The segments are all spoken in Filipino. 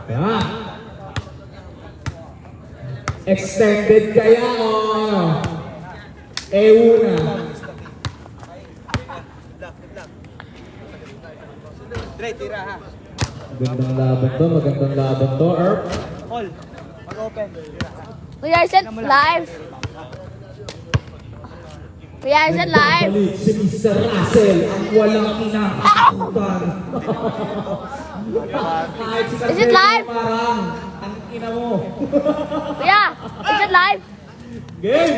Yan. Extended kaya o ano? Una. Dre, tira ha. Magandang laban to, magandang laban to, Erp. Call. Mag-open. We are set live. We are set live. Balik si Mr. Russell, ang walang kinakakutan. Is it live? Parang, ang ina mo. Kuya, is it live? Game!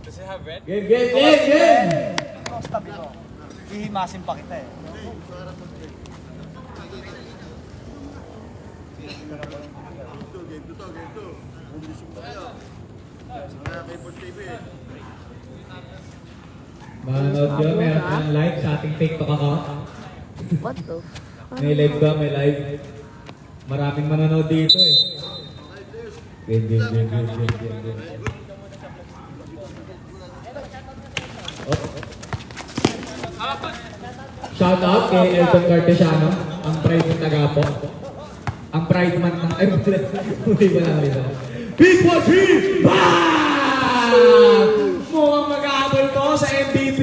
Does it have red? Game! Stop ito. Hihimasin pa kita eh. Manonood yun, meron kang live sa ating TikTok account. What the? May live ka, may live. Maraming manonood dito eh. Game. Oh. Shout out kay Elton Cartesiano, ang pride ng Tagapo. Ang pride man ng... Ay, muli ba na rin? Big 1-3! BAM! Mukhang mag-aabol to sa MVP.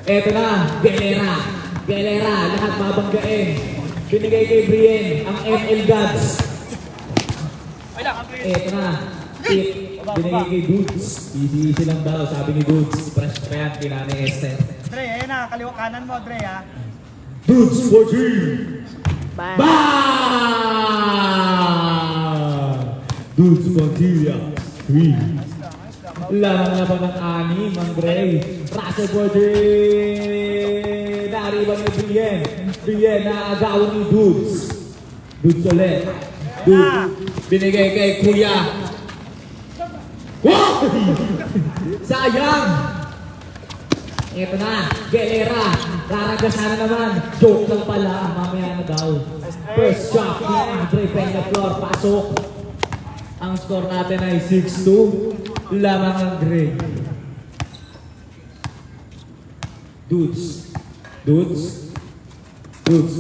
Eto na, Galera, lahat babanggain. Binigay kay Brienne, ang ML Gods. Eto na, Pete, binigay kay Dudes. Easy lang daw, sabi ni Dudes. Fresh pa yan, pinanay Esther. Dre, ayun na. Kaliwa kanan mo, Dre ha. Dudes 4-3! Bam. BAM! Dudes Montilla, 3. Lamang na pa ng ani, Mang Russell Borges! Nariban ni Brienne na agawan ni Dudes. Dudes ulit. Dudes, binigay kay Kuya. Wow! Sayang! Ito na, Galera. Raragasan na naman. Joke lang pala. Mamaya na daw. First shot ni Andre Peñaflor. Pasok. Ang score natin ay 6-2. Lamang ang Andre. Dudes.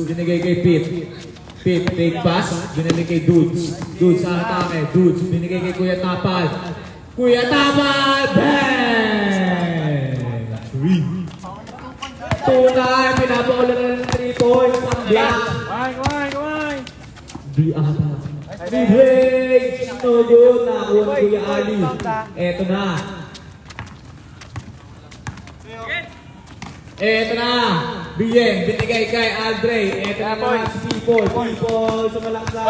Binigay kay Pete. Pete, take pass. Binigay kay Dudes. Dudes, atake. Dudes, binigay kay Kuya Tapal. Kuya Tapal! Bang! 3. Tunay, pinapaulan na ng 3 points. Ang black. Kumay! Di ata. Mid-range! No good. Nakakuha ni Kuya Ali. Eto na. Bien, binigay kay Andre. Eto na naman si People. Sumalaksa.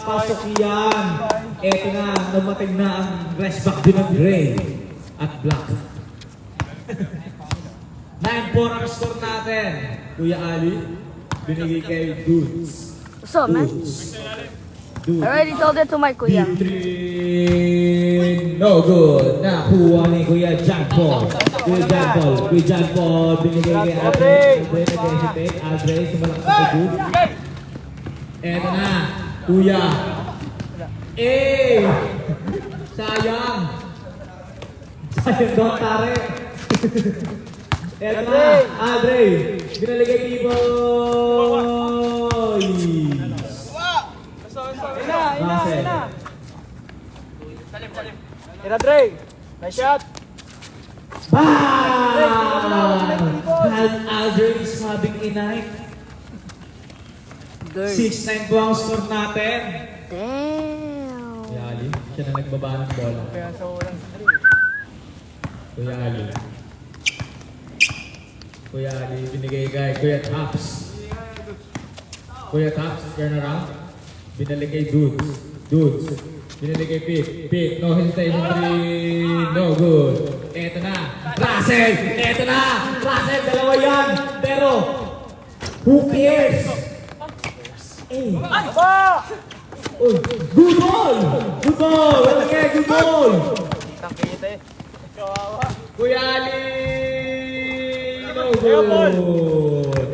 Pasok yan. Eto na, namating na ang rest back din ng Gray at Black. 9-4 ang score natin. Kuya Ali, binigay kay Dudes. So, man. I already told it to my kuya. Deep no good. Nakuha ni Kuya John Paul. Kuya John Paul, binigay kay Andre. Andre, sumalaksa kay Dudes. Eto na, Kuya. Sayang daw, tare. Eto na, Andre. Binaligay T-Boy. Ina. Tira, Dre. Nice shot. Had Andre is having a night. 6-9 po ang score natin. Damn. Kuya Ali, siya na nagbaba ng bola. Kaya sa ulang sa Dre. Kuya Ali, binigay kay Kuya Taps. Turn around. Binalik kay Dudes. Binalik kay Pete. No hesitation, 3. No good. Eto na. Russell, dalawa yan. Pero, who cares? Good ball! Okay, good ball! Kita eh. Kawawa. Kuya Ali! No good!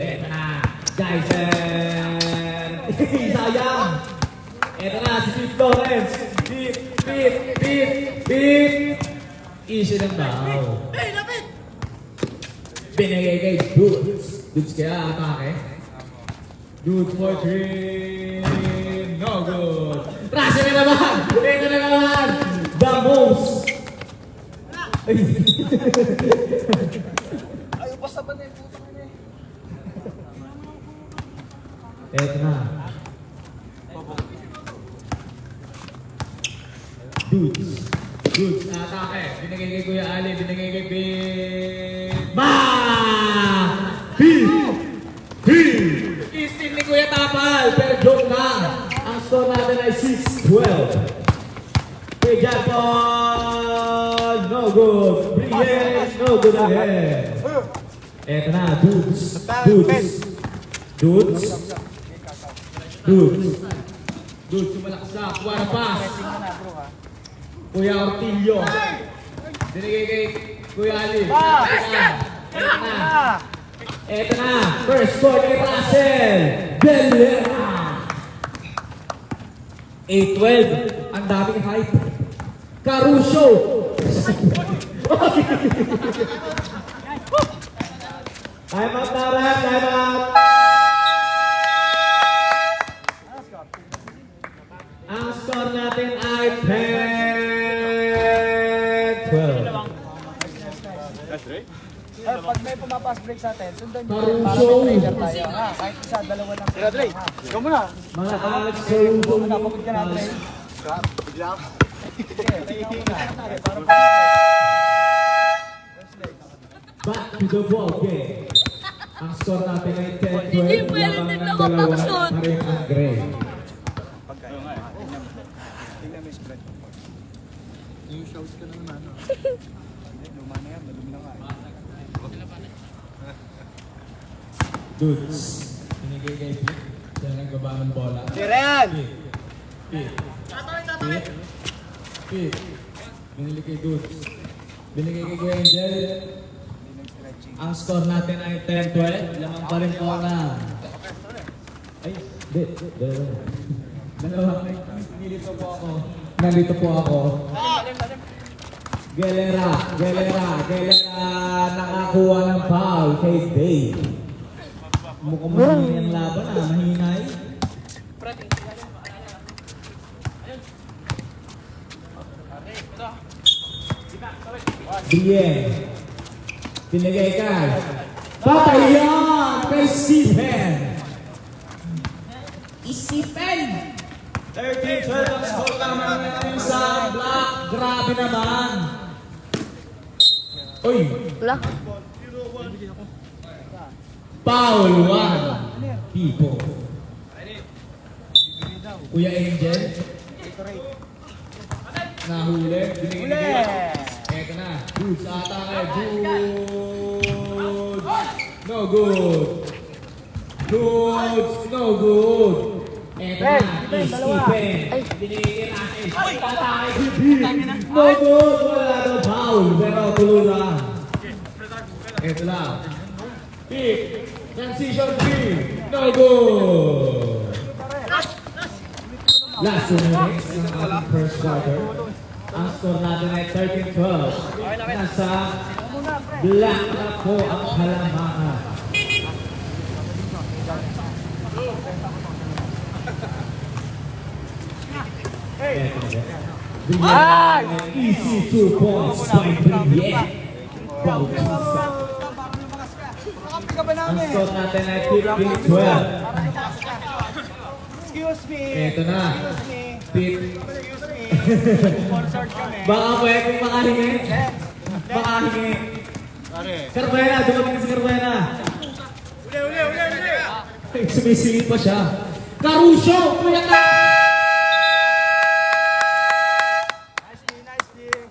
Eto na, Dyson! Sayang! Eto na, si Pete Lawrence! Pete! Easy lang daw. Binigay kay Dudes. Dudes kaya atake. Dudes for three. No good. Russell na naman. Ito na naman. The most. Ayaw basta ba na yung puto na eh. Ito na. Dudes, atake. Binigay kay Kuya Ali, binigay kay Pete. Istin ni Kuya Tapal, pero joke na. Ang score natin ay 6-12. Kuya Japon, no good. Brienne, no good again. Eto na, Dudes. Dudes, sumalakas na. Kuha na pass. Kuya Ortilio. Binigay kay Kuya Ali. Eto na. First score kay Russell. Belera. 8-12. Ang daming hype. Caruso. Time out na rin. Time out. Ang score natin ay 10-12. Pag may pumapas break sa atin, sundan nyo. Caruso. Para may trigger tayo. Ha? Kahit isa, dalawa lang. Tira, Dre. Ikaw muna. Mga Alex Caruso. Pagod ka na, Dre. Bigla ako. Back to the ball game. Ang score natin ay 10-12. Hindi pwede Lamang din ng ako dalawa takot. pa rin ang gray. Tingnan mo yung spread. Yung shouts ka na naman. Luma na yan, malumi na nga. Dudes. Pinigay kay Pete. Siya nagbaba ng bola. Jiren! Pete. Binili kay Dudes. Binigay kay Kuya Angel. Ang score natin ay 10-12. Lamang pa rin po na. Ay, di. Dalawa. Nandito po ako. Gelera. Nakakuha ng foul kay Dave. Mukhang mahina yung laban ah. Mahinay. Bien. Pinigay ka. Patayan kay Stephen. 13-12 ang score naman ngayon sa Black. Grabe naman. Uy. Wala. Foul 1. People. Kuya Angel. Nahuli. Binigay ni Dudes. Eto na. Dudes. Atake. Dudes. No good. Dudes. No good. Eto na. Stephen. Binigay kay Russell. Atake. No good. Wala daw foul. Pero tuloy lang. Eto lang. Pick. Transition 3. No good. Last 2 minutes ng ating first quarter. Ang score natin ay 13-12. Nasa black na po ang halamangan. Ay! Easy 2 points by Brienne. Bautista. Kakampi ka ba Ang namin? score natin ay 15-12. Excuse me. Eto na. Excuse me. Pete. Excuse me. Sponsored kami. Baka pwedeng makahingi. Makahingi. Carbuena, dumating si Carbuena. Uli. Sumisingit pa siya. Caruso! Kuya ka! Nicely.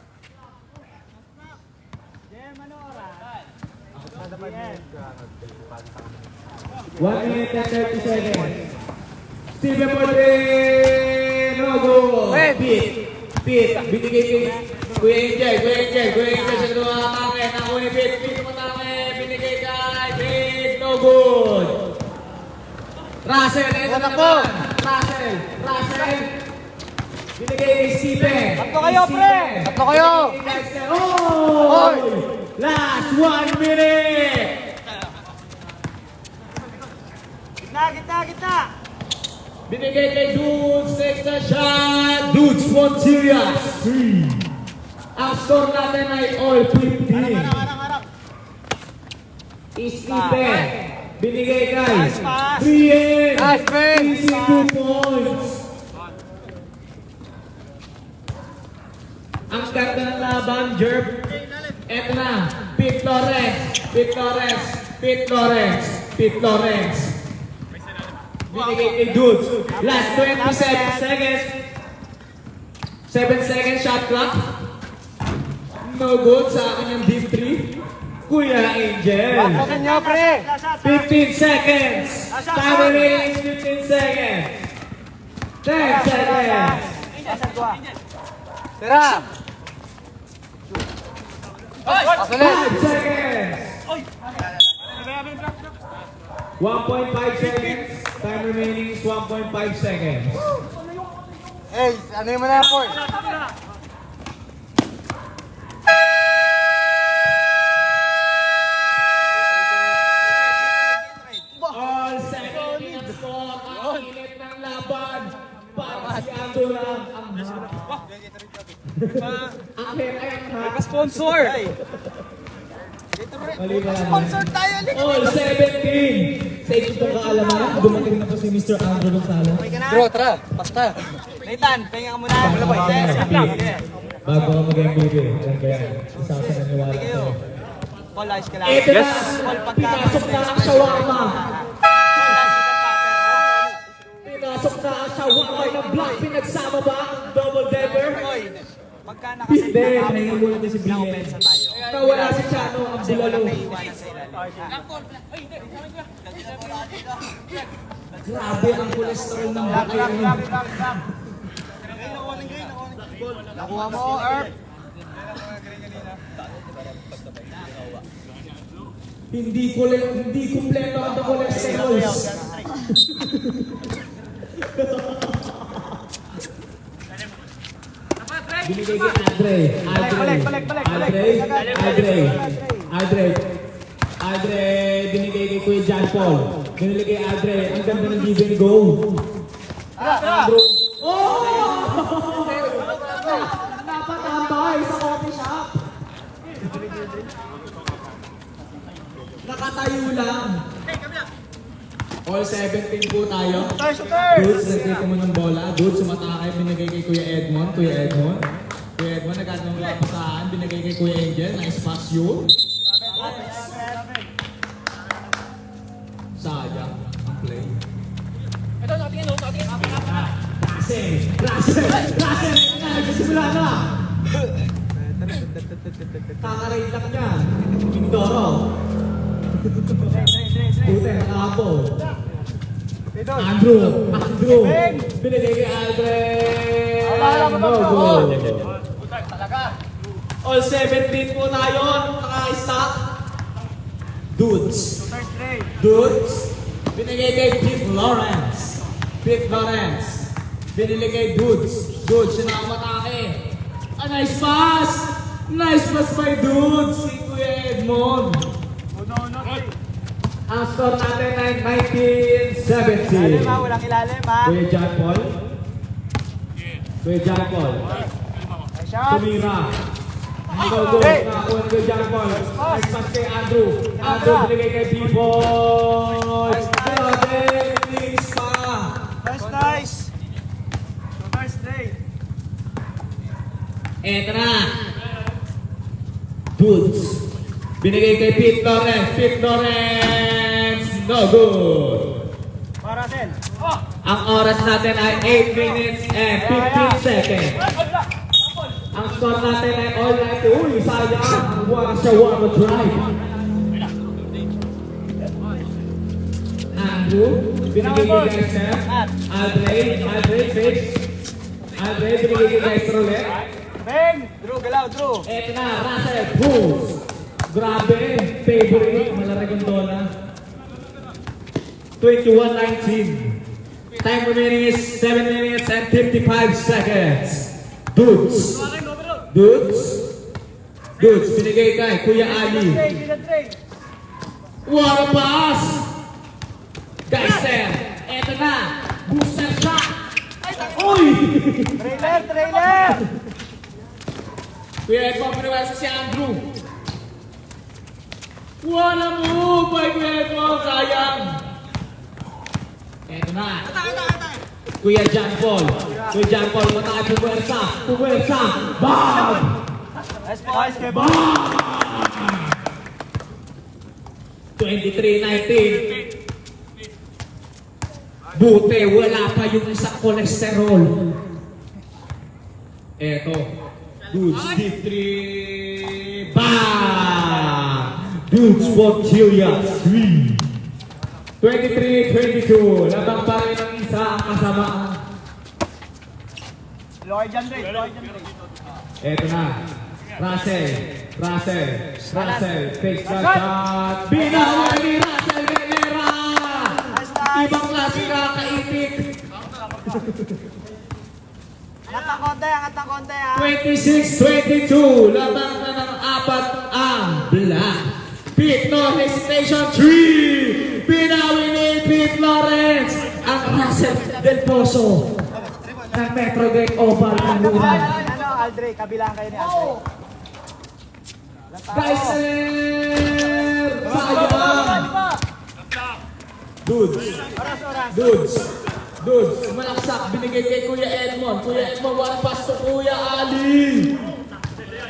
Jem, ano oras? 1 minute and 30 seconds. Steven Porte! No goal! Pete! Binigay kay Kuya Angel. Siya lumatake. Nakuha ni Pete. Pete lumatake. Binigay kay Pete. No good! Russell! Ito na naman! Russell! Binigay kay Steven. Tatlo kayo, pre! Tatlo kayo! Oh! Last 1 minute! Gitna! Binigay kay Dudes, next na shot. Dudes, one serious. 3. Ang score natin ay all 15. Harap! Stephen, binigay kay Pass. 3M. Pass, Ben. Easy 2 points. Ang ganda ng laban, Jerb. Eto na, Pete Lawrence. Binigay kay Dudes. Last 27 seconds. 7 seconds shot clock. No good sa akin yung deep 3. Kuya Angel. Bakit nyo, pre? 15 seconds. Time remaining is 15 seconds. 10 seconds. Tira! 5 seconds. 1.5 seconds. Time remaining is 1.5 seconds. Eh, ano yung mga po? All second in ang score. Ang init ng laban. Para si Ando lang ang ang hair ay ang hap. Sponsor! Mali ba naman? Sponsor tayo! All 17! Sa ito pong kaalaman, dumating na po si Mr. Andrew Gonzalo. Bro, tara! Basta! Nathan, pahinga ka muna! Bago ka mag-MVP, alam ko yan. Isa sa naniwala ko. Paul, ayos ka lang. Ito na! Pinasok na ang shawarma! Pinasok na ang shawarma ng black. Pinagsama ba ang double decker? Pagka Hindi, nakasit na pahinga muna to si Brian. opensa tayo. Nawala si Chano ang bulalo. May iwanan sa ilalim. Grabe ang kolesterol ng bakay. Nakuha mo, Erp! Hindi kumpleto ang kolesterol. Binigay kay Andre, binigay kay Kuya John Paul. Binigay kay Andre, ang ganda ng give and go. Andrew. Oh! Napatambay sa coffee shop. Nakatayo lang. All 17 po tayo. Dudes, nagkita mo ng bola. Dudes, sumatakay. Binigay kay Kuya Edmond. Kuya Edmond, nagkatong pasahan. Binigay kay Kuya Angel. Nice pass yun. Sayang ang play. Russell! Nagsisimula na! Kakarate lang niya. Mindoro. Buti, nakapo. Andrew! Binigay kay Andre! No goal! All 17 po tayo. Naka-stack. Dudes. Binigay kay Pete Lawrence. Binili kay Dudes. Siya na umatake. A nice pass by Dudes. Si Kuya Edmond. Ang score natin ay 19-17. Walang ilalim, ha? Kuya John Paul. Tumira. Go. Nakakuha ni Kuya John Paul. Nice pass kay Andrew. Binigay kay B-Boy. Grabe, release pa. Nice! First straight. Eto na. Dudes. Binigay kay Pete Lawrence. No good. Para, Sel. Ang oras natin ay 8 minutes and 15 seconds. Ang score natin ay all 90. Uy, sayang. Ang shawarma drive. Andrew, binigay kay Geister. Andre, binigay kay Geister ulit. Bang! Galaw, Drew. Eto na, Russell, Bulls. Grabe, favorite, Malaragondola. 21-19. Time remaining is 7 minutes and 55 seconds. Dudes, binigay kay Kuya Ali. What a pass! Guys, sir, eto na. Booster shot. Uy! Trailer! Kuya Edmond, piniwasa si Andrew. Wala move by Kuya Edmond, sayang. Eto na. Kuya John Paul, mataas puwersa. Bam! Bam! 23-19. Buti, wala pa yung isang kolesterol. Eto. Dudes, deep three. Bam! Dudes, Bonchilla, 3. 23-22. Labang pa rin ang isa ang kasamaan. Lloyd Andre. Eto na. Russell. Takes the shot. Binawa ni Russell Venera. Ibang klase kakaitik. Angat ng konti ha. 26-22. Labang na ng apat ang Black. Pete, no hesitation. 3. Binawi ni Pete Lawrence. Ang Russell Del Pozo. Ng Metrogate Oval ng Luhan. Aldre, kabilang kayo ni Aldre. Guys, sayang. Dudes, malaksak, binigay kay Kuya Edmond. Kuya Edmond, one pass to Kuya Ali.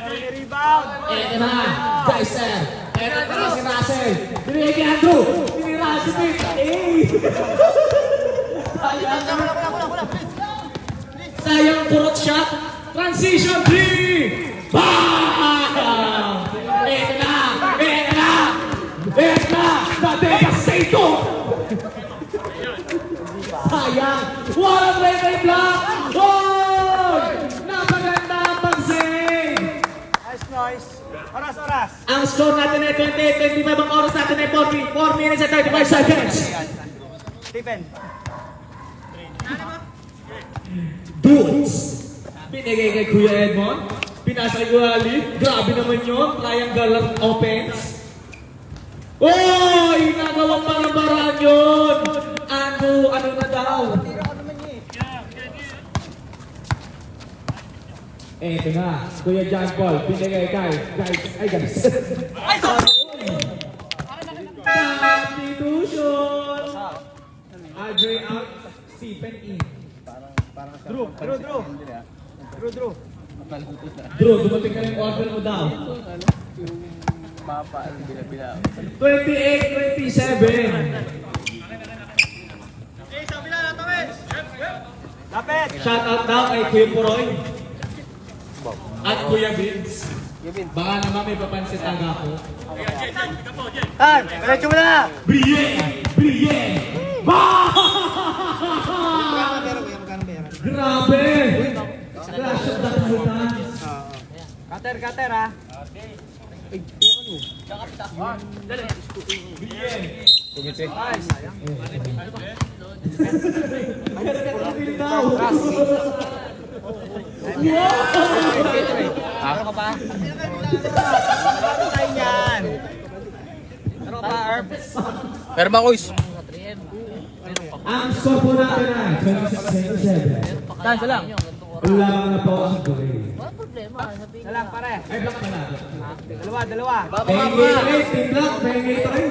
Rebound. Eto na, guys, sir. Eto na si Russell. Binigay kay Andrew. Binira si Pete. Sayang kurot shot. Transition 3. Bam! Eto na. Devastator. Sayang. Walang red block. Oh! Napaganda ang pag-save. Nice. Oras. Ang score natin ay 28-25. Ang oras natin ay 4 minutes and 35 seconds. Stephen. Dudes. Binigay kay Kuya Edmond. Pinasa kay Kuya Ali. Grabe naman yun. Triangle offense. Oh! Inagawang panabaraan yun. Ano na daw? Eto na. Kuya John Paul. Binigay kay guys. Substitution. Andre out. Stephen in. Drew. Drew, dumating na yung order mo daw. 28-27. Lapit. Shout out daw kay Kuya Puroy. At Kuya Vince. Baka naman may papansin taga ko. Diretso mo na. Brille! Grabe! Clash of the Titans. Cutter ha. Ano ka pa? Tayo niyan. Ano ka pa, Herb? Pero Makoys. Ang score po natin ay 26-27. Dansa lang. Ulang na po ang gawin. Walang problema. Sabihin Salang pare. Ay, block pa natin. Dalawa. Pengi rin, team block, pengi rin.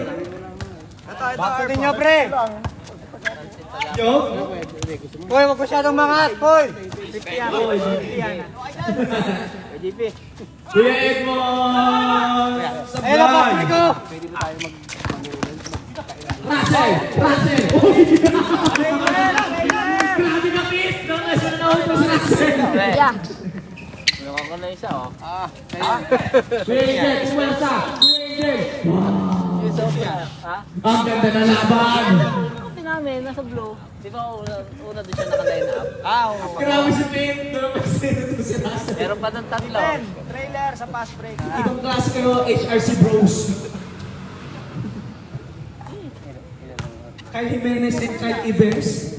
Ito. Bakit niyo, pre? Yo! Hoy, wag masyadong mangat, hoy. 50 yan. 50 yan. GP. Kuya Edmond! Eh, lapasli ko. Russell! Grabe ka, Pete! Nasa na-out mo si Russell! Yeah. Ako na isa, oh. Kuya Angel, kumasa! Kuya Angel! Ang ganda na laban! Kasi namin, nasa blue. Di ba una doon siya naka-line up? Oo. Grabe si Pete! Grabe si Russell! Meron pa ng tatlo. Trailer sa pass break. Ibang klase kayo, HRC Bros. Kyle Jimenez and Kyle Ives.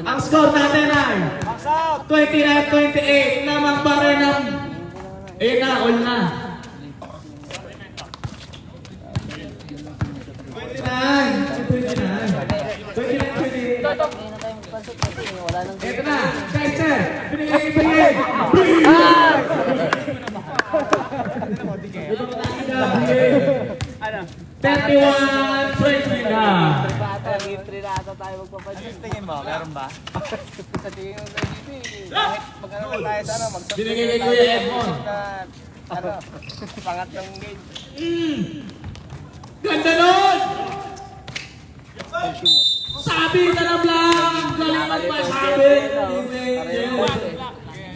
Ang score natin ay Box out. 29-28. Lamang pa rin ang... Ayun na, all na. Wala nang Ito na, guys, sir. Binigay ko yun. Ito Ano? 31-20 na. Game 3 na ata tayo magpapadyan. Tingin mo, meron ba? Sa tingin ko na dito kahit mag-ano na tayo sana, Binigay kay Kuya Edmond. Pangatlong game. Ganda nun! Sabi na lang lang! Galing magpasabi!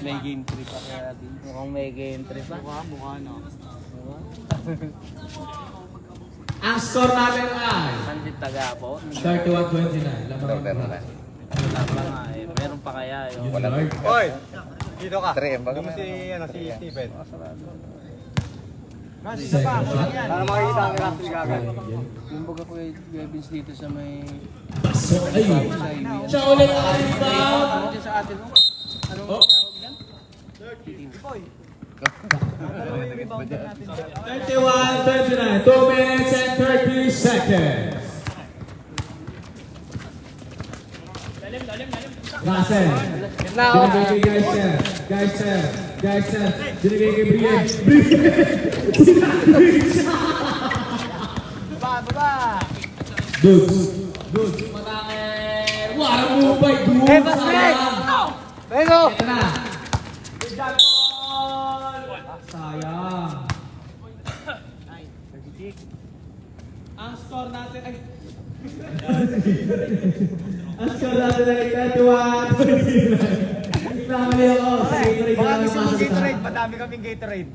May game 3 pa kaya din. Mukhang may game 3 pa. Mukha no. Ang score natin ay Nandit taga po. 31-29. Lamang Wala pa nga eh. Meron pa kaya yun. Wala. Hoy! Dito ka. Baga Dito si Stephen. Mas, isa pa. Para makikita ang Russell Gagan. Yung baga ko Evans dito sa may... Baso ay. Siya ulit ang rebound. Ano dyan sa atin mo? Anong Oh. tawag dyan? 31-29. 2 minutes and 30 seconds. Russell. Binigay kay Guys, sir. Binigay kay Brian. Baba! Dudes. Matangin. Warang mubay. Dudes. Sayang. Pero! Ito na. Sayang. Ang score natin ay... Ang score natin ay 31-29. Nagkamali ako. Gatorade Baka na lang gusto mo pasok sa- Gatorade, madami kaming Gatorade.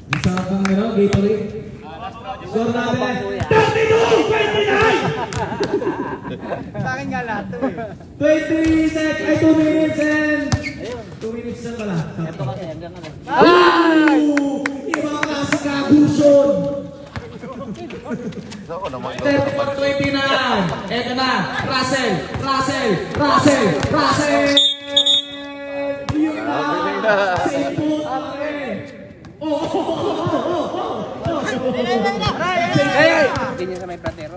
Isang pang Gatorade. Score natin. Sa akin nga lahat to eh. 23 seconds. Ay, 2 minutes and... 2 minutes na pala. Ito kasi hanggang ano. Ay! Ibang klase kaguson. 34-29. Eto na. Russell. Yun na. Save po. Hindi niya sa may platero.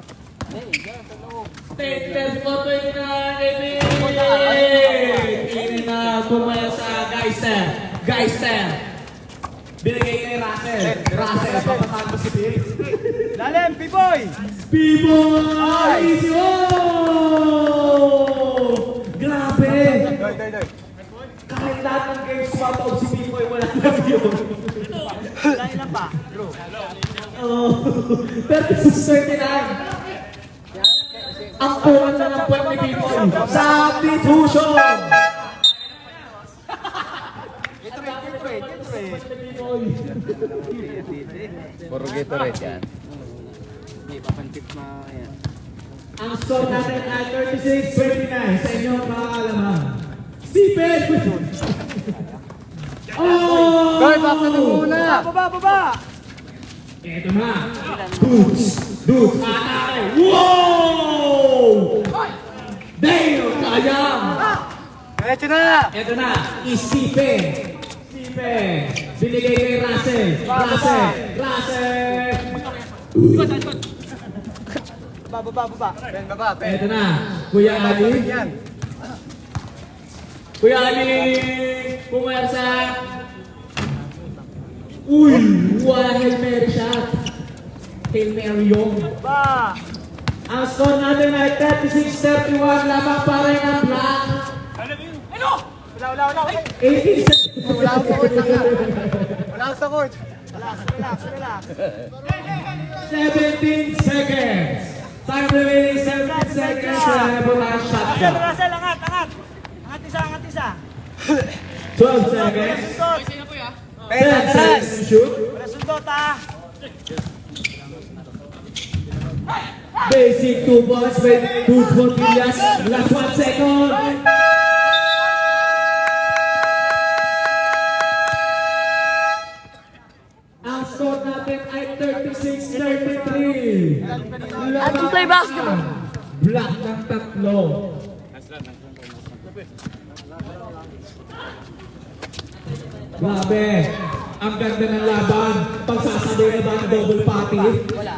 Hindi, dyan sa loob. 34-29. Ini na pumaya sa Geister. Binigay kay Russell. Papatago si Phil. Lalim, P-Boy! P-Boy! Easy oh! Grabe! Doy. Kahit lahat ng games sumataw si P-Boy, wala lang yun. Lain lang ba? Bro. Oh, 36-39. Ang kuwan na ng puwet ni P-Boy. Substitution! Puro Gatorade yan. Hindi, papantit na yan. Ang score natin ay 36-29 sa inyong mga alaman. Stephen! Oh! Doy, baka na muna! Baba! Eto na. Dudes. Atake. Wow! Dale! Kayang! Diretso na! Eto na. Stephen. Binigay kay Russell. Baba. Ben, baba. Eto na. Kuya Ali. Yan. Kuya Ali. Pumersa. Uy! Wala Hail Mary shot. Hail Mary yung. Ba! Ang score natin ay 36-31. Lamang pa rin ang black. Wala. 18 seconds. Wala ako sa court. Wala ako sa court. Relax. 17 seconds. Time remaining 17 seconds. Last shot clock. Russell, angat. Angat isa. 12 seconds. 10 seconds to shoot. Wala sundot ah. Basic 2 points with 2 Fortillas. Last 1 second. Ang score natin ay 36-33. How to play basketball. Black ng tatlo. Grabe. Ang ganda ng laban. Pagsasabi na ba ng double party? Wala.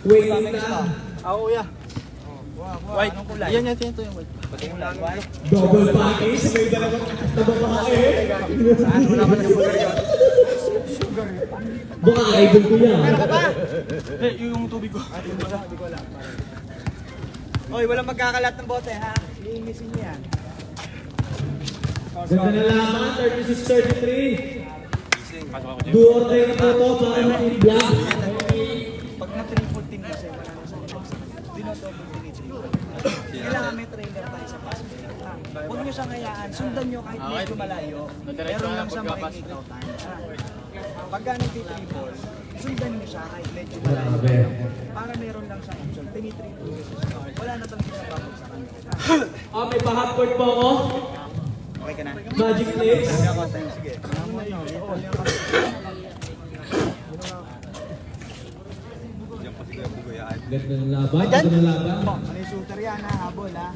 Wait lang. Kuya. White. Yan yung white. Double package. May dalawang tababakain. Wala ka ng sugar yun. Baka idol ko yan. Yung tubig ko. Hindi ko alam. Oy, walang magkakalat ng bote ha. Iingisin niyo yan. Ganda na laman, 36-33. Do or die na po to para ma-in-block. Pag na-triple team kasi, wala na sa labas. Dinodouble tinitriple. Kailangan may trailer tayo sa passport. Huwag nyo siyang hayaan, sundan nyo kahit medyo malayo. Meron lang siya makikikautan. Pagka nag-triple, sundan nyo siya kahit medyo malayo. Para meron lang siyang option, tinitriple. Wala na talaga sa babag sa kanya. May pa-hotpot po ako. Okay ka na? Magic Legs. Sige. Ganda ng laban, ganda ng laban. Ano yung shooter yan ha, habol ha.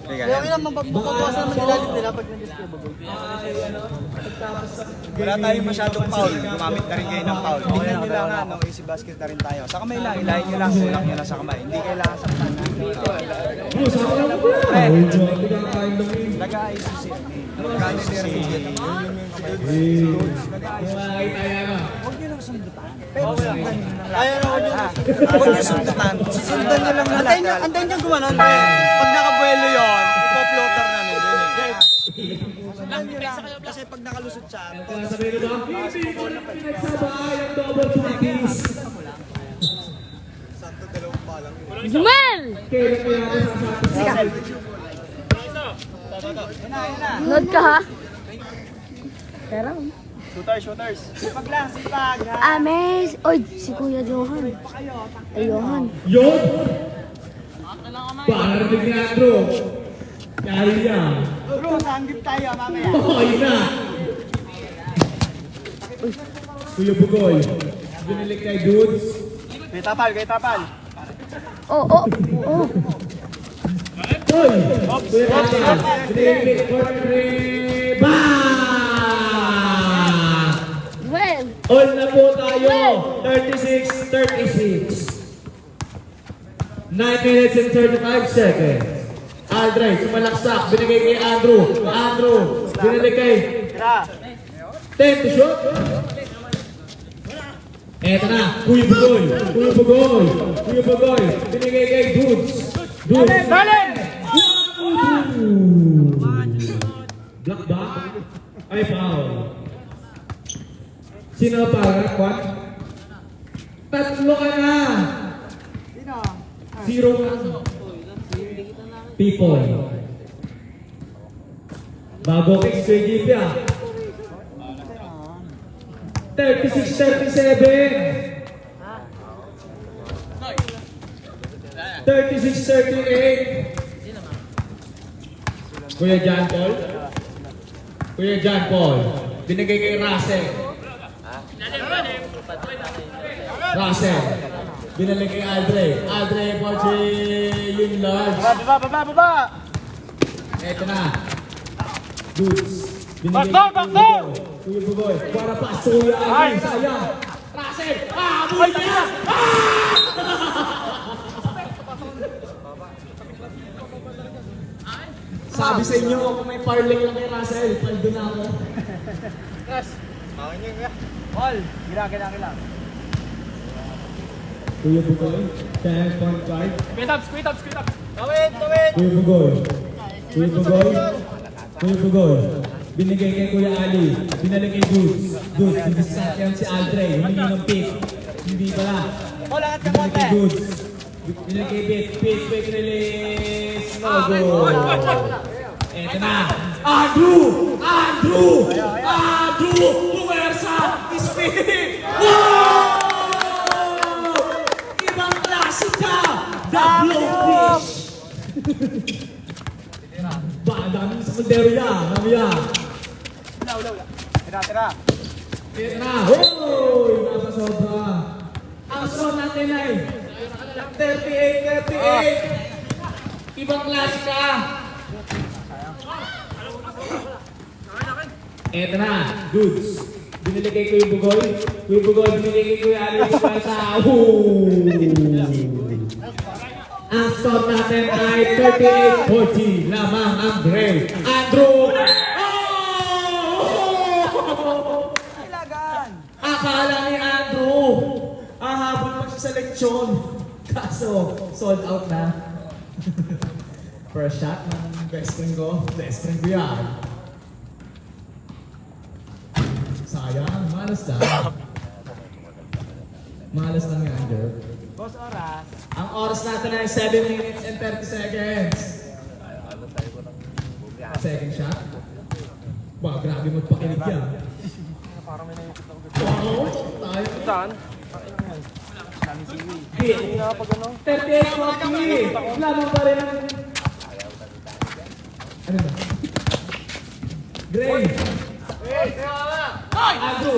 Kaya yun naman magbabawasan naman ilalim nila pag nag-discover. Wala tayong masyadong foul. Gumamit na rin kayo ng foul. Tingnan nyo lang no, easy basket na rin tayo. Sa kamay lang, ilahin nyo lang, kulang nyo lang sa kamay. Hindi kailangan saktan na. Sama lang po yan. Hindi ka kain lang yun. Nag-ICC. Nag-ICC. Makakita yan ah. Huwag nyo lang sundutan. Pero sundan nyo lang lahat. Huwag nyo sundutan. Sundan nyo lang lahat. Antayin niyang gumanon. Pag nakabuelo yun, ipo-floater namin yun eh. Sundan nyo lang. Kasi pag nakalusot siya, Sabi ko ba? Hindi ko na pinagsabay ang double practice. Jumel! Kailan kaya ako sasabi? Nood ka ha? Pero, shooters. Sipag lang, sipag ha. amaze! Oy, si Kuya Johan. Ay, Johan. Yun! Para rin ni Andrew. Kaya yan. Bro, sanggip tayo mamaya. Okay na. Kuya Bugoy. Binilig kay Dudes. Kay tapal. Oh. Hoy! Kuya Kaya. Binilig corner three. Bang! Jumel! All na po tayo. 36-36. 9 minutes and 35 seconds. Aldrey, sumalaksak. Binigay kay Andrew. Binigay kay 10 to shoot. Eto na. Kuya Bugoy. Binigay kay Dudes. Dalen! Black ba? Ay, foul. Sino para? What? Tatlo ka na! Zero ka. People. Bago kay Swiggy ah. 36-37. 36-38. Kuya John Paul. Binigay kay Russell. Binigay kay Aldrey, Poche, yung large. Baba! Eto na. Dudes. Backdoor! Kuya Bugoy. Para pa sa Kuya Aldrey. Sayang. Russell. Abul niya! Sabi sa inyo, kung may parling lang kay Russell, paldo na ako. Paul, gila. Kuya Bugoy, 10.5. Squid up. Tawid! Kuya Bugoy. Binigay kay Kuya Ali. Binalik kay Dudes. Hindi sasakyan si Aldrey. Humingi ng pick. Hindi pala. Paul, angat ka Binalik konti. kay Dudes. Binalik kay Pick. Quick release. No goal. Eto na. Andrew! Puwersa! Speed! Wow! Ibang klase ka! The Blowfish! Ba, daming sa kaldero yan. Mamaya. Tira. Eto na. Hoy! Nasa sobra. Ang score natin ay 38. Ibang klase ka. Eto na. Dudes. Binili kay Kuya Bugoy. Kuya Bugoy, binili kay Kuya Alex para sa... Ang score natin ay 38-40. Lamang ang Gray. Andrew! Kailangan! Akala ni Andrew, ahabol pa siya sa leksyon. Kaso, sold out na. First shot ng best friend ko. Best friend ko yan. Sayang, malas lang. Malas lang yan, Andrew. Boss oras. Ang oras natin ay 7 minutes and 30 seconds. Second shot. Wow, grabe magpakinig yan. Wow, tayo. Saan? Hit. 38-40. Lamang pa rin ang... Ano ba? Gray. Andrew.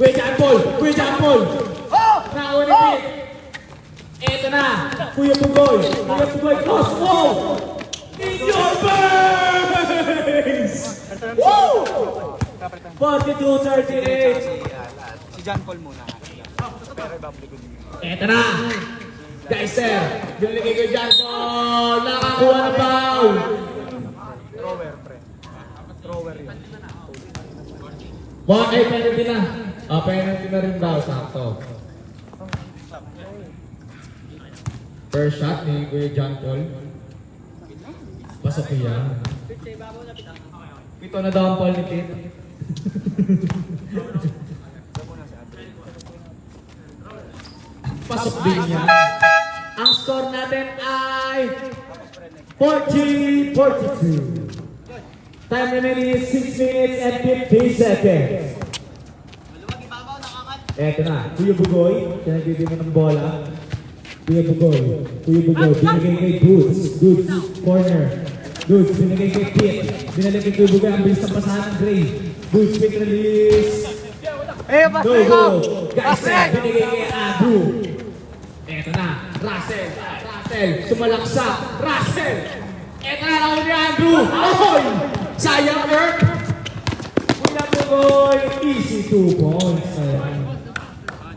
Kuya John Paul! Kuya John Paul! Nakuha ni Pete. Eto na! Kuya Bugoy! Kuya Bugoy! Cross! Wow! In your face! Woo! 42-38. Si John Paul muna. Eto na! Guys, sir! Binili kay John Paul! Nakakuha na foul! Thrower, pre. Thrower yun. Ay, penalty na. Penalty na rin daw, sakto. First shot ni Kuya John Paul. Pasok yan. Pito na daw ang Paul ni Pete. Pasok din yan. Ang score natin ay 40-42. Time remaining is 6 minutes and 15 seconds. Eto na, Kuya Bugoy, siya nagbibigay ng bola. Kuya Bugoy, binigay kay Dudes, corner. Dudes, binigay kay Pete. Binigay kay Kuya Bugoy, ang bilis ng pasahan ng Gray. Dudes, quick release. No go. Guys, binigay kay Andrew. Eto na, Russell, sumalaksak. Russell! Eto na ako ni Andrew. Oy! Sayang, Earth! Kuya Bugoy, easy 2 points. Sayang.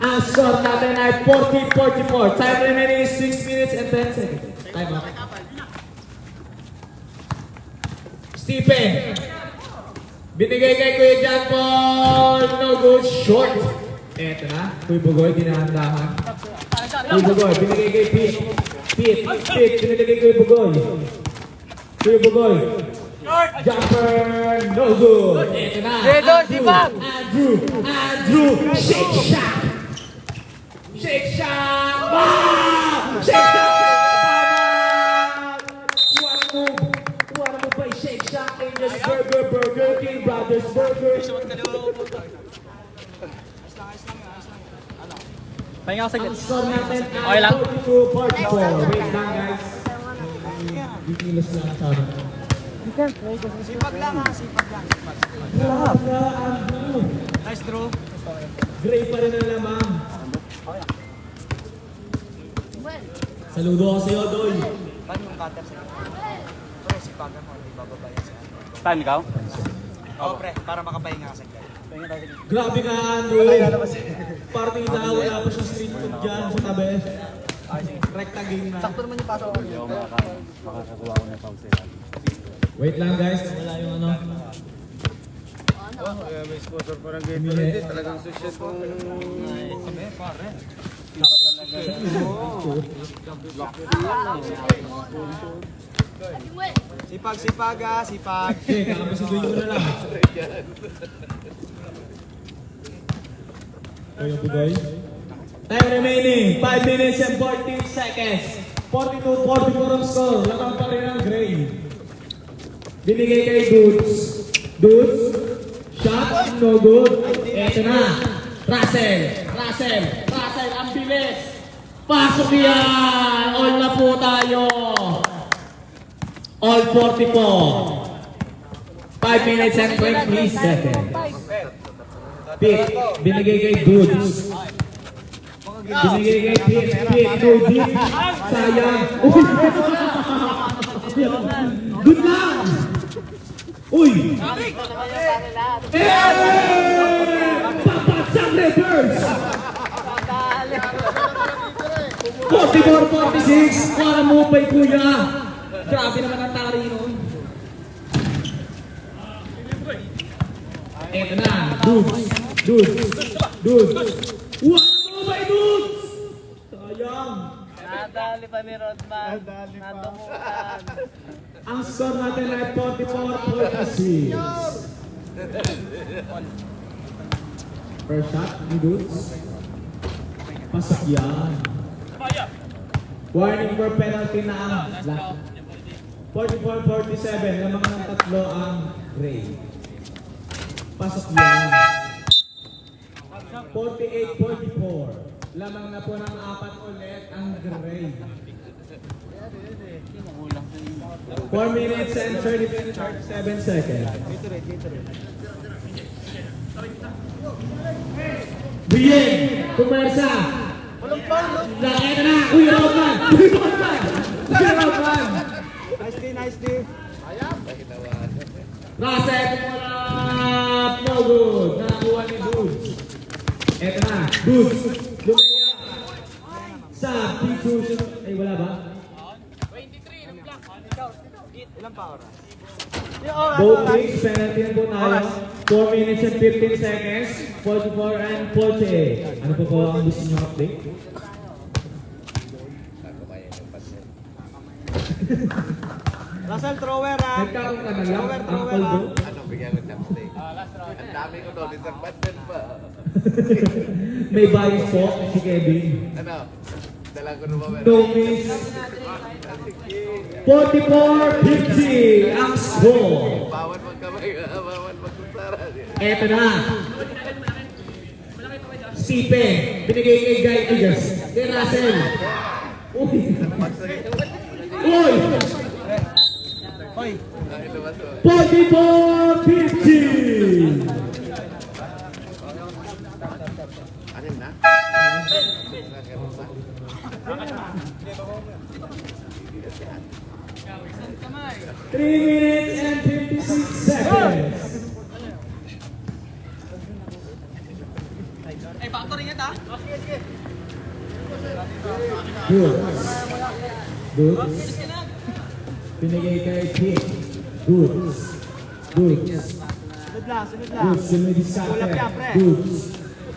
Ang score natin ay 40-44. Time remaining is 6 minutes and 10 seconds. Time up. Stephen. Binigay kay Kuya John Paul. No good. Short. Eto na. Kuya Bugoy, dinahandahan. Kuya Bugoy, binigay kay Pete. Pete, binigay kay Kuya Bugoy. Kuya Bugoy. Jumper, no good. Eto na. Andrew, shake shot. Shake shot! Wow! Shake shot! What a move! What a move by Shake Shot! Angel's Burger King Brothers Burger. Pahinga ako saglit. Ang score natin Okay ay lang? 42-44. Wait lang, guys. Bikilos lang sa amin. Sipag lang ha, sipag lang. Andrew. Nice draw. Gray pa rin ang lamang. Saludo ako sa'yo, Doy. Paano yung cutter sa gitna? Pre, sipagan mo, hindi bababa yan sa Time ikaw? Oo, pre, para makapahinga ka saglit. Grabe ka, Andrew. Parang wala pa siyang street food dyan sa tabi. Rekta game na. Sakto naman yung paso ako. Makakakuha ko ng pause eh. Wait lang, guys. Wala yung ano. May sponsor parang Gatorade. Talagang susyet kung... Kami, pare. Sipag ha, sipag. Okay, kakabisuduin ko na lang. Kuya Bugoy. Time remaining, 5 minutes and 14 seconds. 42-44 ang score. Lamang pa rin ang Gray. Binigay kay Dudes. Dudes. Shot, no good. Eto na. Russell, ang bilis. Pasok yan. All na po tayo. All 44. 5 minutes and 20 seconds. Pete, binigay kay Dudes. Binigay kay Pete, no deep. Sayang. Uy! Good lang! Uy! Papatsang reverse! 44-46! Para mo pa kuya! Grabe naman ang tari nun. Eto na, dudes! What mo ba dudes? Sayang! Nadali pa ni Rodman. Nadumutan. Ang score natin ay 44-46. First shot ni dudes. Pasok yan. Warning for penalty na ang 44-47. Lamang ng tatlo ang Gray. Pasok yan. 48-44. Lamang na po ng 4 ulit ang Gray. 4 minutes and 37 seconds. Bien! Pumersa! Laki na na! Uy, Rodman! Nice day. Russell, pumarap! No good! Nakakuha ni Dudes. Eto na, Dudes! Lumaya! Sa P2. Ay, wala ba? Ilang pa oras? Both teams, penalty na po tayo. 4 minutes and 15 seconds. 44 and 48. Ano po ang gusto nyo update? Russell, thrower ha. Nagkaroon ka na lang, Uncle Bro. Ano, bigyan ko chopstick. Ang dami ko doon, isang button pa. May bias po si Kevin. Ano, dala ko na ba? No miss. 44-50 ang score. Bawal magkamay, bawal magkusara. Eto na. Stipe, binigay kay Guy Ayers. Kay Russell. Uy! Uy! Hoy, 44-50! Ano na? 3 minutes and 56 seconds. Good. Good. Pinigay kay Pete. Good. Good. sunod lang. Good. Sumidisate. Ulap yan, pre. Good.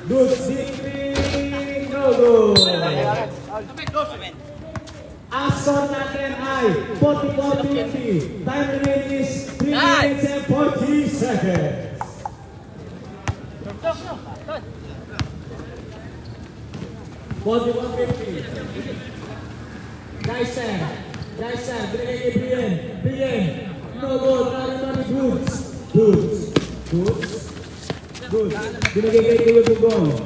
Good. Dipping. No good. Ang score natin ay 44-50. Time remaining is 3 minutes and 40 seconds. Dyson, binigay kay Brian, no good, Nari Goods, binigay kay Kuya Bugol.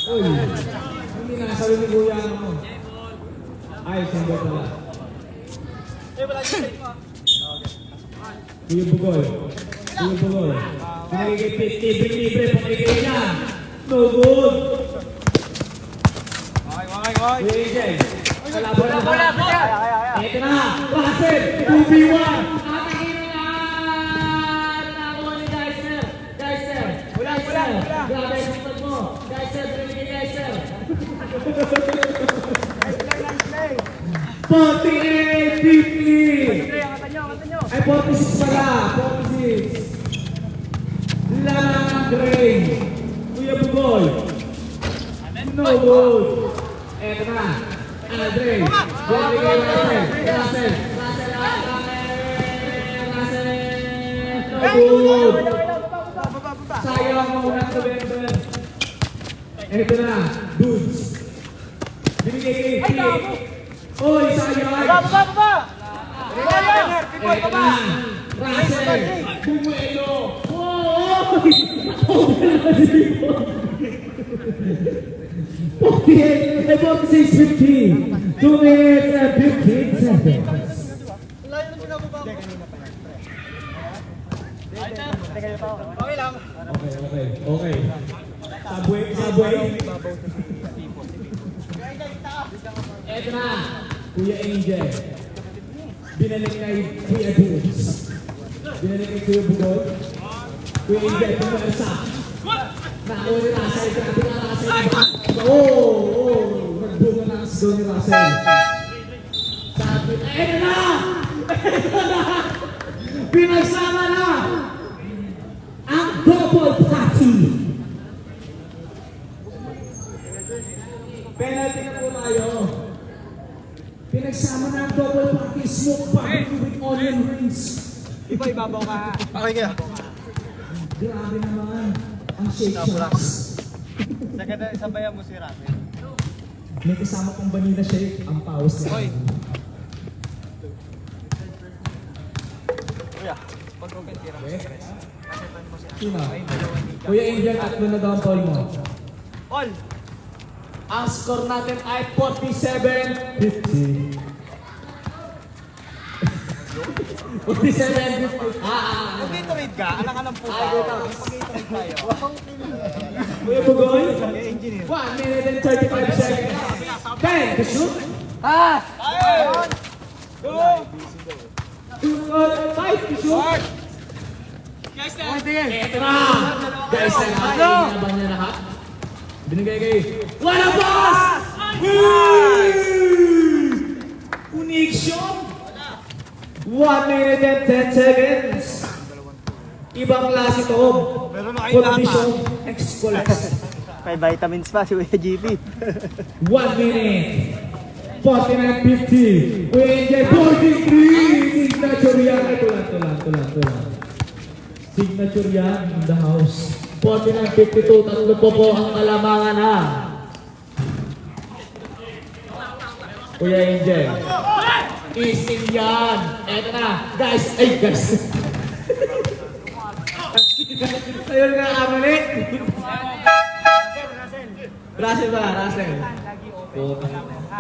Uy, hindi nasabi ni Kuya mo. Ay, sandal pala. Kuya Bugol, binigay kay Pete, libre, pakigay niya. No good. Kuya AJ, kalaban na ba? Ito na, Russell, 2v1. Atakin na yan! Nakakuha ni Geiser. Wala. Grabe yung pag mo. Geiser, binigay Geiser. 48-50. Ay, 46 pala. 46. Lang ang Gray. Kuya Bugol. No good. Eto na. Andre. Binigay Russell. No good. Sayang ang unang November. Eto na. Dudes. Binigay kay Pete. Oy, sayang. Baba! Eto na. Russell. Bumuelo. Oy! 46-50. 2 minutes and 15 seconds. Okay. Subway. Eto na, Kuya Angel. Binalik kay Kuya Boots. Binalik kay Kuya Bugoy. Kuya Angel, pumarsa. Nakuha ni Russell. Grabe na Russell. Nagbunga na ang sigaw ni Russell. Sabi, ayun na! Ayun na! Pinagsama na! Ang double party! Penalty na po tayo. Pinagsama na ang double party. Smoke barbecue with onion rings. Iba, ibabaw ka ha. Okay kaya. Grabe naman ang shake shots. Sagada, sabayan mo si Rafi. May kasama kong vanilla shake, ang paus niya. Hoy. Kuya, pag-open tira mo si Chris. Kasetan mo si Ano. Sino? Ay, dalawa ni Jack. Kuya Angel, tatlo na daw ang foul mo. All! Ang score natin ay 47-50. 47-50. Mag-iterate ka, anak ka ng puta. Mag-iterate tayo. Kuya Bugoy, Okay, engineer. 1 minute and 35 seconds. 10 to shoot. Ayun! 5 to shoot. Ito na! Guys, naban niya lahat. Binigay kay Wala Boss! Connection! 1 minute and 10 seconds. Ibang klase ito. Meron na kayo Condition Express. May vitamins pa si Kuya GP. 1 minute. 49-50. Kuya Angel, 43. Signature yan. Tulan. Signature yan in the house. 49-52. Tatlo po ang kalamangan ha. Kuya Angel. Ising yan. Eto na. Guys. Ayun nga kamali. Russell ba? Russell.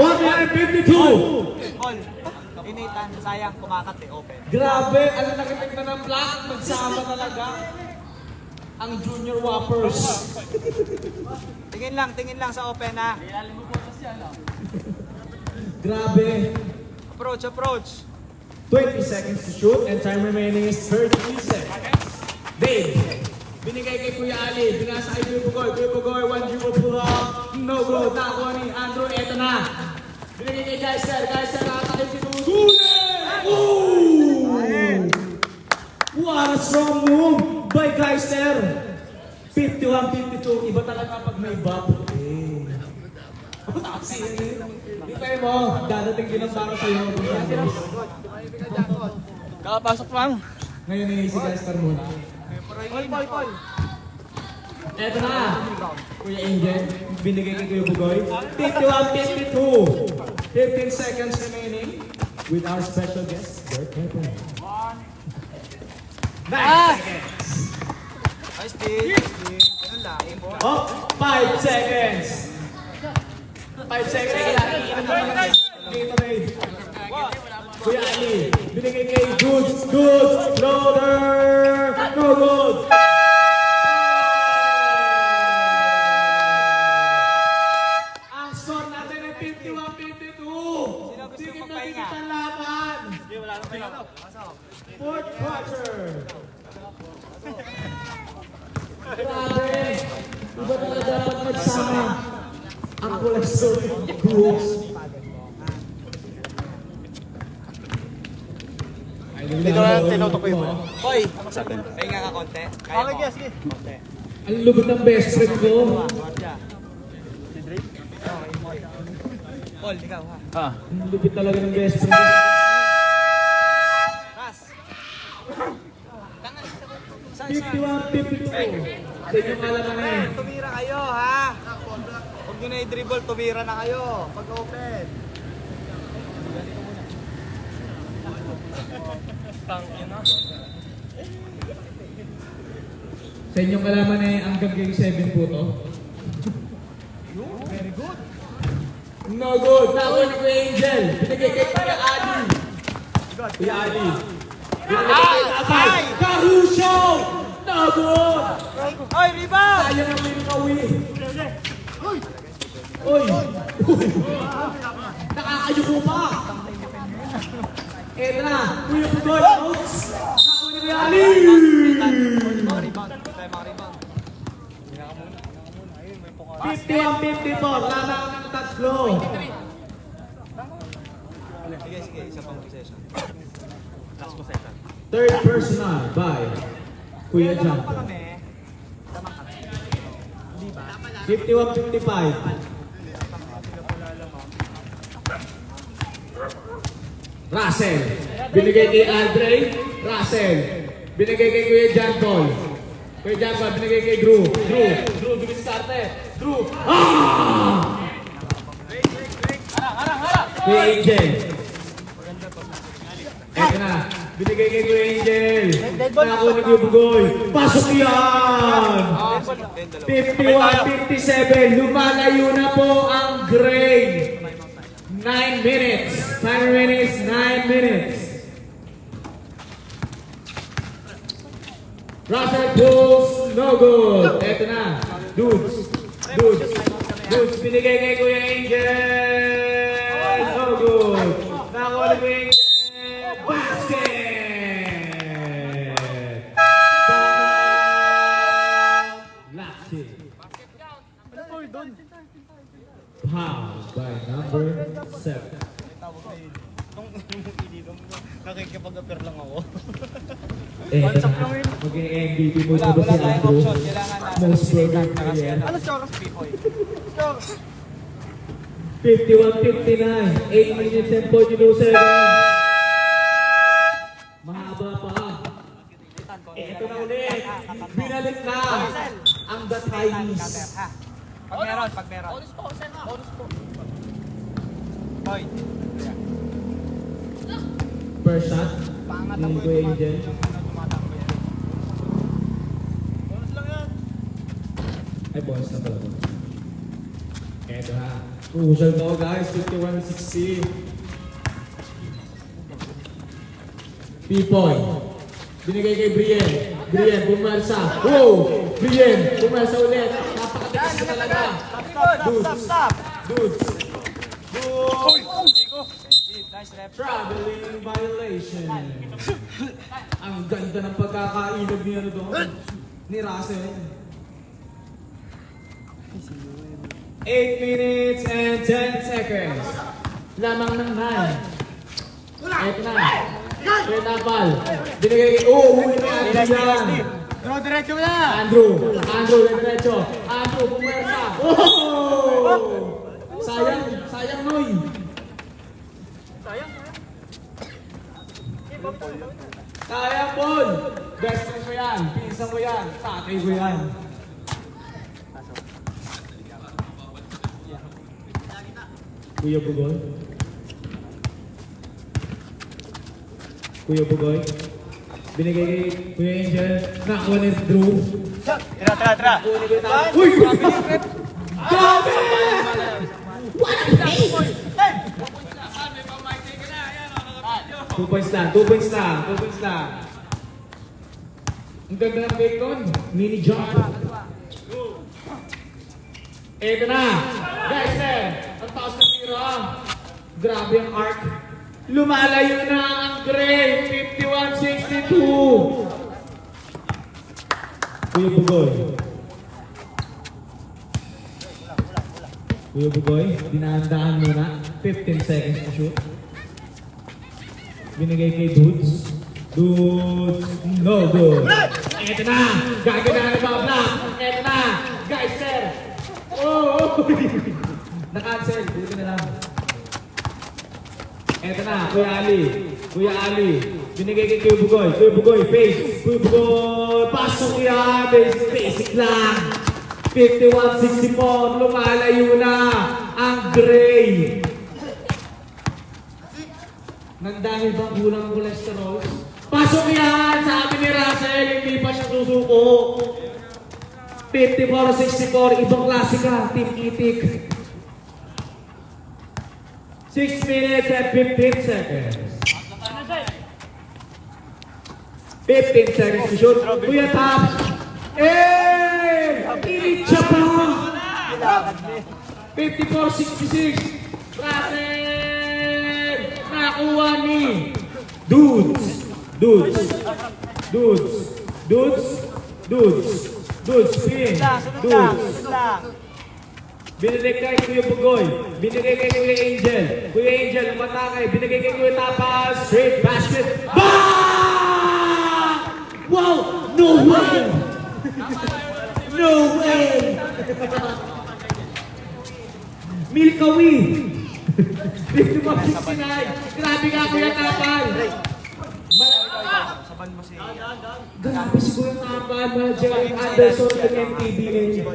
152. All! Initan, sayang, kumakat eh, open. Grabe, ano nakitig na ng black, magsama talaga ang Junior Whoppers. Tingin lang sa open ha. Grabe. Approach. 20 seconds to shoot and time remaining is 33 seconds. Dave, binigay kay Kuya Ali, binasa kay Kuya Bugoy, 1-0 pull up, no good, nakuha ni Andrew, eto na. Binigay kay Geister, nakakakit si Tugulen! Ooh! What a strong move by Geister! 51-52, iba talaga pag may bop. Hintay mo, dadating din ang baka sa'yo. Kakapasok lang. Ngayon ay si Geister muna. Paul. Eto na! Kuya Angel, binigay kay Kuya Bugoy. 51-52. 15 seconds remaining with our special guest, Dirk Pepper. 9 seconds. Nice team. Ganun lang. Oh, 5 seconds. 5 seconds. Kuya Ali, binigay kay Goods, loader, no good. Ang score natin ay 51-52. Tigit na tigit ang laban. Fourth quarter. Grabe. Iba talaga dapat magsama ang kulay story ng Goods. Dito na tinutok ko yun. Hoy! Pahinga ka konti. Kaya mo. sige. Konti. Ang lubot ng best friend ko. Paul, ikaw ha. Ang lubot talaga ng best friend. Ras. 51-52. Sa inyo malaman na eh. Tumira kayo ha. Huwag nyo na i-dribble, tumira na kayo. Pag-open. Sa inyong kalaman eh, hanggang game 7 po to. Very good. No good. Nakuha ni Kuya Angel. Binigay kay Kuya Ali. Kuya Ali. Binigay kay Tatay. Kahusyo! No good. Hoy, rebound! Sayang ang minikawi. Uy! Nakakayuko pa! Eto na! Kuya Bugoy! Outs! Nakuha ni Kuya Ali! 51-54, lamang ng tatlo. Sige, isa pang possession. Last possession. Third personal by Kuya John. Pa kami. 51-55. Russell. Binigay kay Andre. Russell. Binigay kay Kuya John Paul. Kuya John Paul, binigay kay Drew. Drew, dumiskarte. Drew. Ah! Kuya Angel. Eto na. Binigay kay Kuya Angel. Nako ni Kuya Bugoy. Pasok yan! 51-57. Lumalayo na po ang Gray. 9 minutes. Time remaining is 9 minutes. Russell pulls, no good. Eto na. Dudes. Binigay kay Kuya Angel. No good. Nako ni Kuya Angel. Basket! Last Pow by number 7. Nakikipag-appear lang ako. Mag-MVP mo na ba si Andrew? Most program player. Ano score? Pipoy. 51-59. 8 minutes and 42 seconds. Mahaba pa. Ito na ulit. Binalik na ang The Tigers. Pag meron. Bonus po. Boy. First shot. Ni Kuya Angel. Bonus lang yan. Ay, bonus na pala. Eto na. Crucial mo guys. 51-60. Pipoy. Binigay kay Brian, bumarsa. Wow! Brian, bumarsa ulit. Napakatikas na talaga. Dudes. Nice rep. Traveling violation. Ang ganda ng pagkakainag ni ano doon. Ni Russell. 8 minutes and 10 seconds. Lamang ng 9. Eto na. Kuya Napal. Binigay kay... huli ni Andrew yan. Diretso na! Andrew, diretso. Andrew, pumersa. Oh! Sayang, Noy. Sayang, Paul. Best friend mo yan. Pinsan mo yan. Tatay ko yan. Kuya Bugoy. Binigay kay Kuya Angel. Nakuha ni Drew. Tira. Uy! Grabe! What a pace! 2 points lang. Ang ganda ng bacon. Mini jump. Eto na. Guys, ang taas ng tiro. Grabe ang arc. Lumalayo na ang Gray. 51-62. Kuya Bugoy, dinahandaan muna. 15 seconds to shoot. Binigay kay Dudes, no good. Eto na, gagana na ba block? Eto na, guys, sir. Oh! Na-cancel, dito na lang. Eto na, Kuya Ali. Binigay kay Kuya Bugoy, face. Kuya Bugoy, pasok yan. Basic lang. 51-64, lumalayo na ang Gray. Nandahil bang kulang cholesterol? Pasok yan! Sabi ni Russell, hindi pa siya susuko. 54-64, ibang klase ka, Team Itik. 6 minutes and 15 seconds. 15 seconds to shoot. Kuya Top. Init siya pa. 54-66. Russell. Nakuha ni Dudes. Spin. Sunod lang. Binigay kay Kuya Bugoy. Binigay kay Kuya Angel. Kuya Angel, umatake. Binigay kay Kuya Tapas. Straight basket. Bang! Wow! No way! No way! Milkawi! 51-69. Grabe nga Kuya Tapas. Saban mo si... Grabe si Kuya Tapas. Jerry Anderson ng MTBA.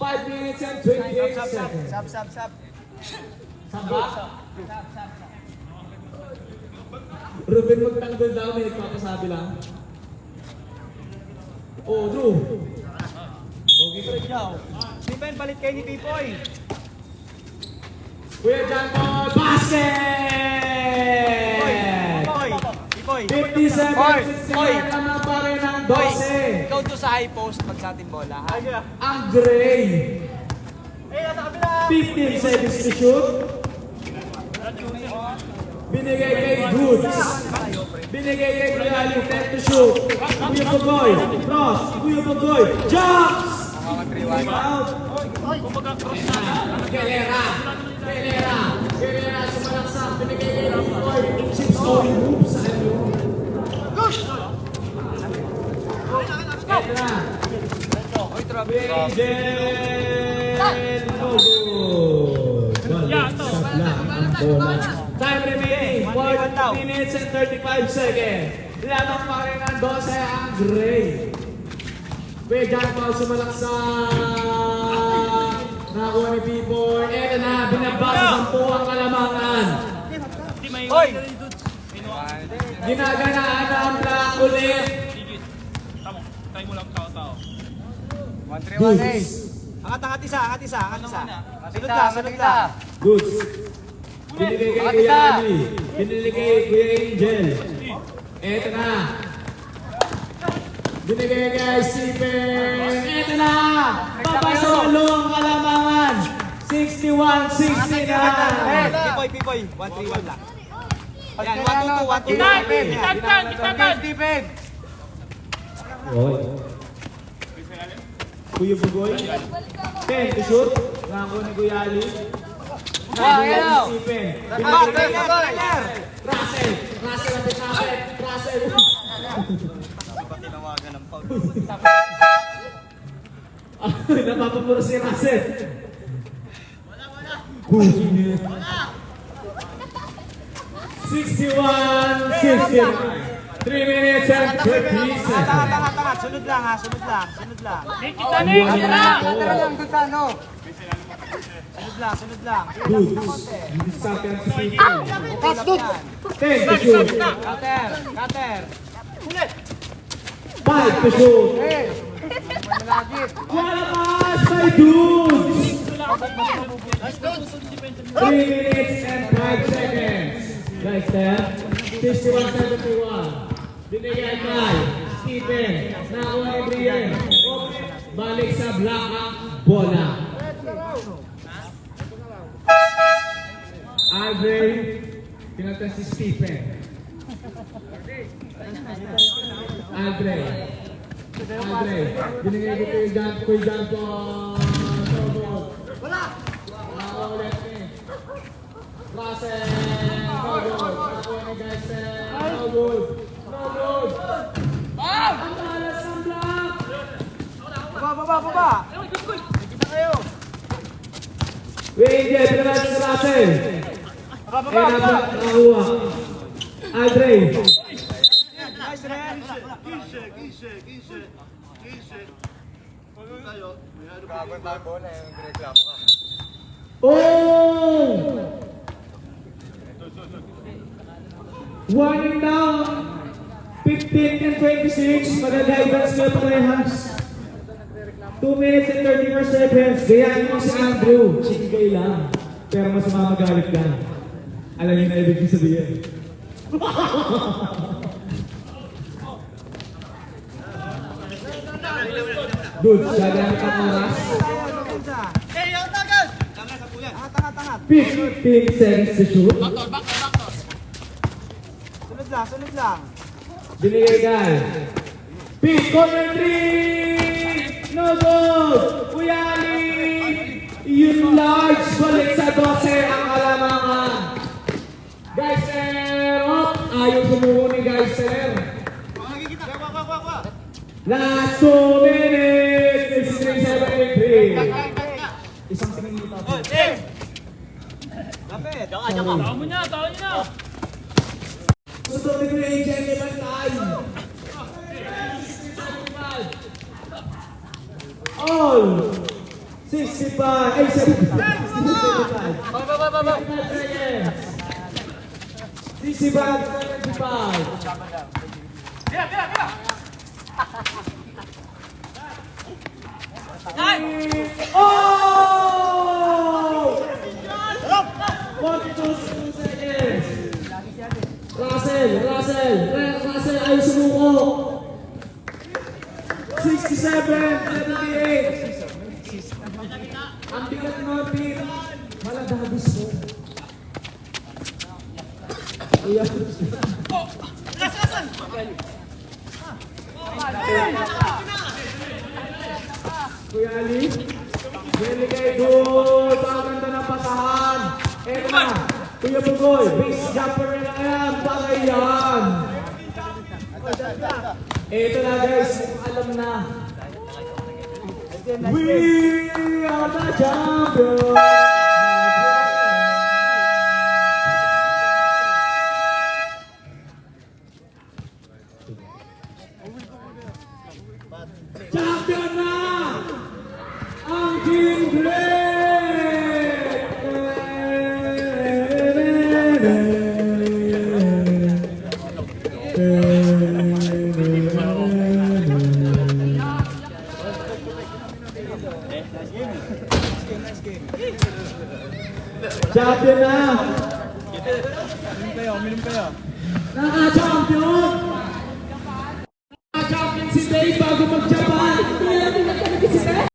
5 minutes and 28 seconds. Sab. Saba? Ruben, magtanggol daw. May nagpapasabi lang. Oh, Drew. Okay pa rin siya. Stephen, palit kayo ni Pipoy. Kuya John Paul, basket! Pipoy. 50 seconds, 69 naman pa rin ang 12. Ikaw to sa high post pag sa ating bola. Ha? Ang Gray. 15 seconds to shoot. Binigay kay Goods. Binigay kay Kuya Ali, 10 to shoot. Kuya Bugoy, cross. Kuya Bugoy, jumps! Out. Kelera sumalaksak. Binigay kay Bugoy, chips on moves sa inyo. Ito na. Angel, no good. Balik sa black ang bola. Time remaining, 4 minutes and 35 seconds. Lamang pa rin ang 12 ang Gray. Kuya John Paul sumalaksak. Nakuha ni P4. Eto na, binabasa 10 ang kalamangan. Hoy! Ginaganaan na ang black ulit. Goods. Angat isa. Sunod lang. Goods. Binigay kay Kuya Ali. Binigay kay Kuya Angel. Eto na. Binigay kay Stephen. Eto na. Papasa 8 ang kalamangan. 61-69. Pipoy. 1-3-1 lang. Yan, 1-2-2. Stephen! Kuya Bugoy. 10 to shoot. Nakakuha ni Kuya Ali. Ayaw! Stephen. Trailer! Russell at the basket. Russell. Napapapuro si Russell. Pushing it. 61-69. 3 minutes and 30 seconds. Tangat. Sunod lang. Sunod lang. Goods. Second to Stephen. 10 to shoot. Cutter. 5 to shoot. Walakas by Goods. 3 minutes and 5 seconds. Guys, 61-71. Binigay kay Stephen. Nakuha ni Brian. Balik sa black ang bola. Andre, pinagtas si Stephen. Andre, binigay ko kay John Paul. Wala! Ulit ni Russell. No good. Nakuha ni Geisel. No good. Ang balas ng black! Baba. Angel, pinabasa si Russell. Nakuha. Andre. Nice, Ren. Oh! Warning down. 15 and 26. Magagayban sila parehas. 2 minutes and 34 seconds. Gayahin mo si Andrew. Sige lang. Pero masama magalit ka. Alam niyo na ibig sabihin. Good. Gagamit ang oras. 15 seconds to shoot. Sunod sunod lang. Binigay kay Pete corner 3! No good! Kuyali! Yung large balik sa 12 ang kalamangan. Geyser! Up! Ayaw sumuko ni Geyser. Last 2 minutes! 63-73. Isang tingin dito. Lapit. Susunod ko yung agent ni Bantay. All 65, ay 65. 65. Oh! 42 seconds. Russell ay sumuko. 67-78. Ang bigat mo, Pete. Malagagos mo. Ayan. Kuya Ali, binigay doon. Ang ganda ng pasahan. Eto na, Kuya Bugoy, base jumper rin na yan. Bagay yan. Eto na guys, alam na. We are the champions. Champion na ang Team Champion na! Uminom kayo. Naka-champion!